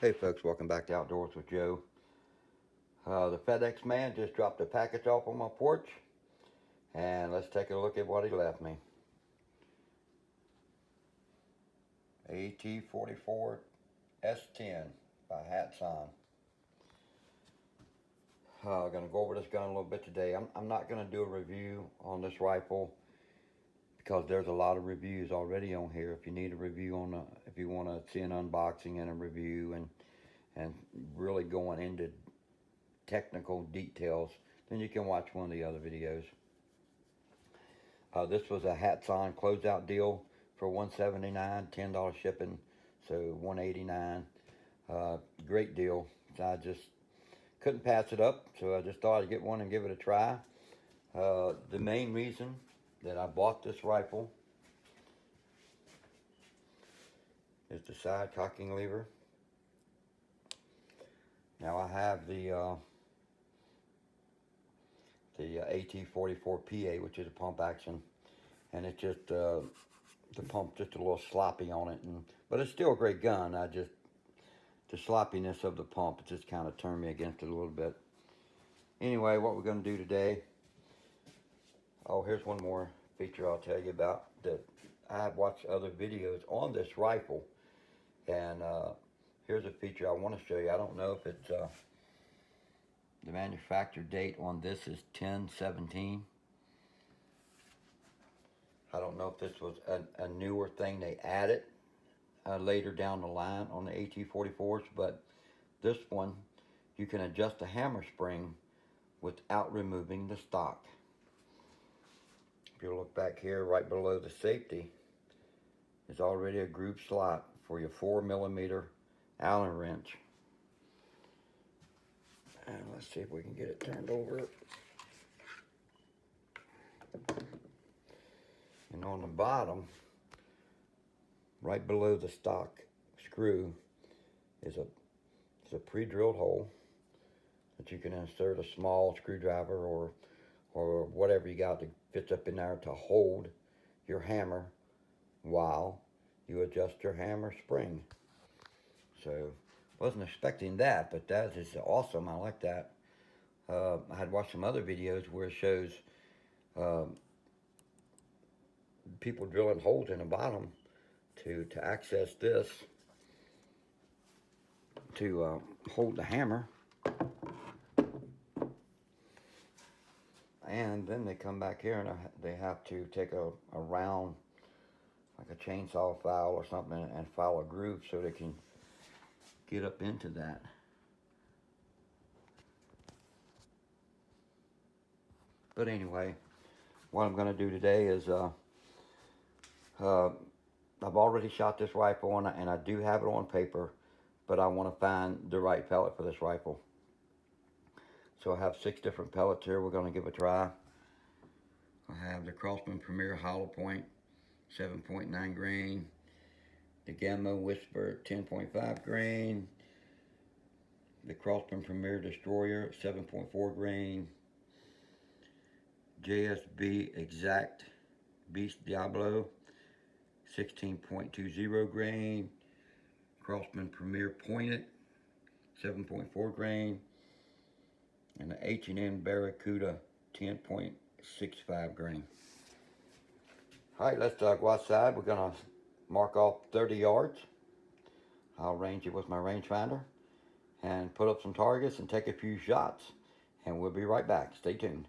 Hey folks, welcome back to Outdoors with Joe. The FedEx man just dropped a package off on my porch, and let's take a look at what he left me. AT44-10 by Hatsan. I'm going to go over this gun a little bit today. I'm not going to do a review on this rifle because there's a lot of reviews already on here. If you need a review on, if you want to see an unboxing and a review and really going into technical details, then you can watch one of the other videos. This was a Hatsan closeout deal for $179, $10 shipping, so $189. Great deal. I just couldn't pass it up, so I just thought I'd get one and give it a try. The main reason that I bought this rifle is the side cocking lever. Now I have the AT44-10, which is a pump action, and it's just the pump just a little sloppy on it, but it's still a great gun. The sloppiness of the pump, it just kind of turned me against it a little bit. Anyway, what we're going to do today, here's one more feature I'll tell you about that I have watched other videos on this rifle, and here's a feature I want to show you. I don't know if it's the manufacturer date on this is 10/17. I don't know if this was a newer thing they added later down the line on the AT44s, but this one, you can adjust the hammer spring without removing the stock. If you look back here, right below the safety, is already a groove slot for your 4mm Allen wrench. And let's see if we can get it turned over. And on the bottom, right below the stock screw, is a pre-drilled hole that you can insert a small screwdriver or whatever you got that fits up in there to hold your hammer while you adjust your hammer spring. So wasn't expecting that, but that is awesome. I like that. I had watched some other videos where it shows people drilling holes in the bottom to access this to hold the hammer, and then they come back here and they have to take a round, like a chainsaw file or something, and file a groove so they can get up into that. But anyway, what I'm going to do today is I've already shot this rifle and I do have it on paper, but I want to find the right pellet for this rifle. So I have 6 different pellets here we're going to give a try. I have the Crosman Premier Hollow Point 7.9 grain, the Gamma Whisper 10.5 grain, the Crosman Premier Destroyer 7.4 grain, JSB Exact Beast Diablo 16.20 grain, Crosman Premier Pointed 7.4 grain, and the H&M Barracuda 10.65 grain. Alright, let's go outside. We're going to mark off 30 yards. I'll range it with my rangefinder and put up some targets and take a few shots, and we'll be right back. Stay tuned.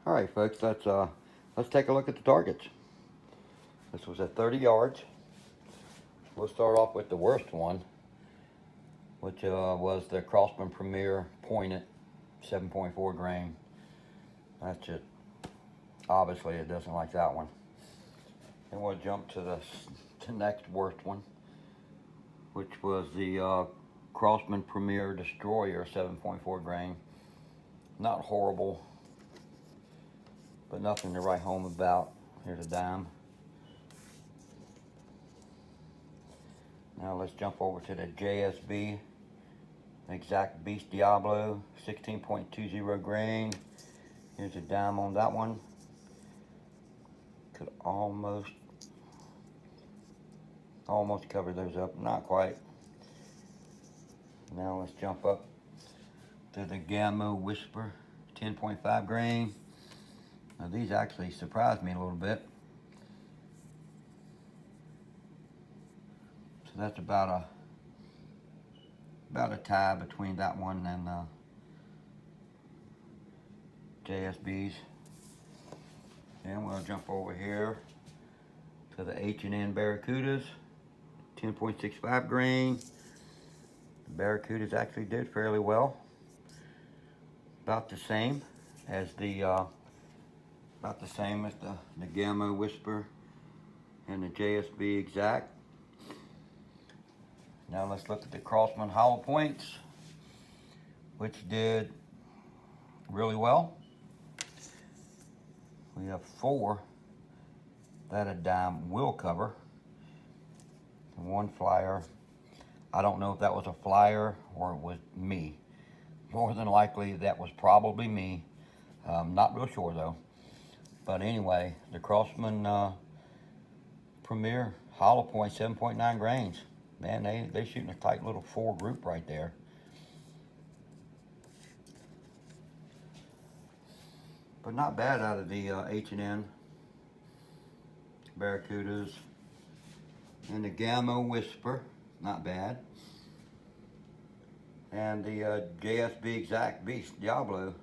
All right, folks, let's take a look at the targets. This was at 30 yards. We'll start off with the worst one, which was the Crosman Premier Pointed 7.4 grain. That's it. Obviously, it doesn't like that one. Then we'll jump to the next worst one, which was the Crosman Premier Destroyer 7.4 grain. Not horrible, but nothing to write home about. Here's a dime. Now let's jump over to the JSB Exact Beast Diablo 16.20 grain. Here's a dime on that one. Could almost cover those up, not quite. Now let's jump up to the Gamma Whisper 10.5 grain. Now these actually surprised me a little bit. So that's about a tie between that one and JSB's. And we'll jump over here to the H&N Barracudas 10.65 grain. The Barracudas actually did fairly well. About the same as the Gamma Whisper and the JSB Exact. Now let's look at the Crosman Hollow Points, which did really well. We have 4 that a dime will cover. And 1 flyer. I don't know if that was a flyer or it was me. More than likely that was probably me. Not real sure though. But anyway, the Crosman Premier Hollow Point 7.9 grains. Man, they shooting a tight little 4 group right there. But not bad out of the H&N Barracudas and the Gamma Whisper. Not bad. And the JSB Exact Beast Diablo,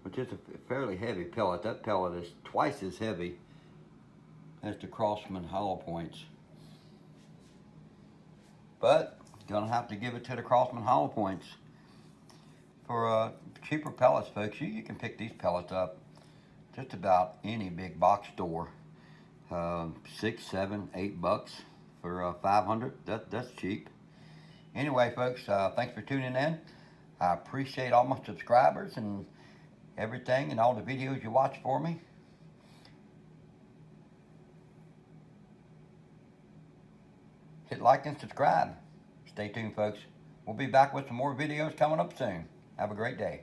which is a fairly heavy pellet. That pellet is twice as heavy as the Crosman Hollow Points. But gonna have to give it to the Crosman Hollow Points. For cheaper pellets, folks, you can pick these pellets up just about any big box store. 6, 7, 8 bucks for 500. That's cheap. Anyway, folks, thanks for tuning in. I appreciate all my subscribers and everything and all the videos you watch for me. Hit like and subscribe. Stay tuned, folks. We'll be back with some more videos coming up soon. Have a great day.